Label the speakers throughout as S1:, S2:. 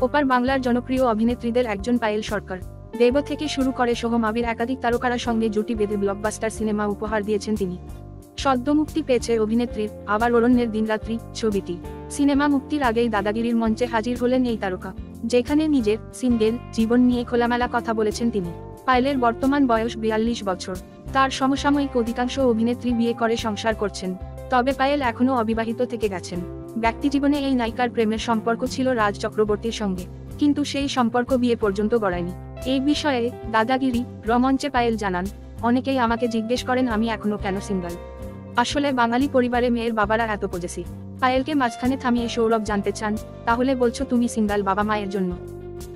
S1: ওপার বাংলার জনপ্রিয় অভিনেত্রীদের একজন পায়েল সরকার। দেব থেকে শুরু করে সোহম আবির একাধিক তারকারা সঙ্গে জুটি বেঁধে ব্লকবাস্টার সিনেমা উপহার দিয়েছেন তিনি। সদ্য মুক্তি পেয়েছে অভিনেত্রীর আবার অরণ্যের দিনরাত্রি ছবিটি। সিনেমা মুক্তির আগেই দাদাগিরির মঞ্চে হাজির হলেন এই তারকা, যেখানে নিজের সিঙ্গেল জীবন নিয়ে খোলামেলা কথা বলেছেন তিনি। পায়েলের বর্তমান বয়স 42 বছর। তার সমসাময়িক অধিকাংশ অভিনেত্রী বিয়ে করে সংসার করছেন, তবে পায়েল এখনও অবিবাহিত থেকে গেছেন। ব্যক্তিজীবনে এই নায়িকার প্রেমের সম্পর্ক ছিল রাজ চক্রবর্তীর সঙ্গে, কিন্তু সেই সম্পর্ক বিয়ে পর্যন্ত গড়ায়নি। এই বিষয়ে দাদাগিরি রমঞ্চে পায়েল জানান, অনেকেই আমাকে জিজ্ঞেস করেন আমি এখনো কেন সিঙ্গেল। আসলে বাঙালি পরিবারে মেয়ের বাবারা এত পজেসিভ। পায়েলকে মাঝখানে থামিয়ে সৌরভ জানতে চান, তাহলে বলছো তুমি সিঙ্গেল বাবা মায়ের জন্য?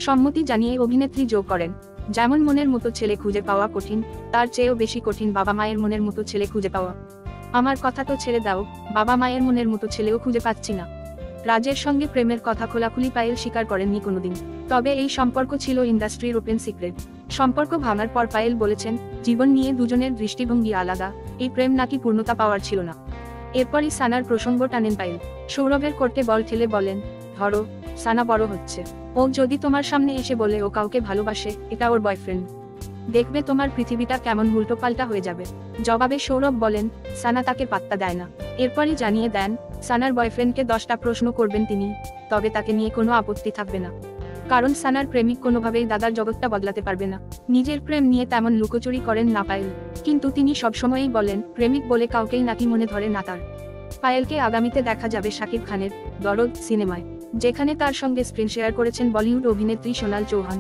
S1: সম্মতি জানিয়ে অভিনেত্রী যোগ করেন, যেমন মনের মতো ছেলে খুঁজে পাওয়া কঠিন, তার চেয়েও বেশি কঠিন বাবা মায়ের মনের মতো ছেলে খুঁজে পাওয়া। আমার কথা তো ছেড়ে দাও, বাবা মায়ের মনের মতো ছেলেও খুঁজে পাচ্ছি না। রাজের সঙ্গে প্রেমের কথা খোলাখুলি পায়েল স্বীকার করেননি কোনোদিন, তবে এই সম্পর্ক ছিল ইন্ডাস্ট্রির ওপেন সিক্রেট। সম্পর্ক ভাঙার পর পায়েল বলেছেন, জীবন নিয়ে দুজনের দৃষ্টিভঙ্গি আলাদা, এই প্রেম নাকি পূর্ণতা পাওয়ার ছিল না। এরপরই সানার প্রসঙ্গ টানেন পায়েল। সৌরভের কোর্টে বল ঠেলে বলেন, ধরো সানা বড় হচ্ছে, ও যদি তোমার সামনে এসে বলে ও কাউকে ভালোবাসে, এটা ওর বয়ফ্রেন্ড, দেখবে তোমার পৃথিবীটা কেমন উল্টোপাল্টা হয়ে যাবে। জবাবে সৌরভ বলেন, সানা তাকে পাত্তা দেয় না। এরপরই জানিয়ে দেন, সানার বয়ফ্রেন্ডকে 10টা প্রশ্ন করবেন তিনি, তবে তাকে নিয়ে কোনো আপত্তি থাকবে না, কারণ সানার প্রেমিক কোনোভাবেই দাদার জগৎটা বদলাতে পারবে না। নিজের প্রেম নিয়ে তেমন লুকোচুরি করেন না পায়েল, কিন্তু তিনি সবসময়ই বলেন প্রেমিক বলে কাউকেই নাকি মনে ধরে না তার। পায়েলকে আগামীতে দেখা যাবে শাকিব খানের দরদ সিনেমায়, যেখানে তার সঙ্গে স্ক্রিন শেয়ার করেছেন বলিউড অভিনেত্রী সোনাল চৌহান।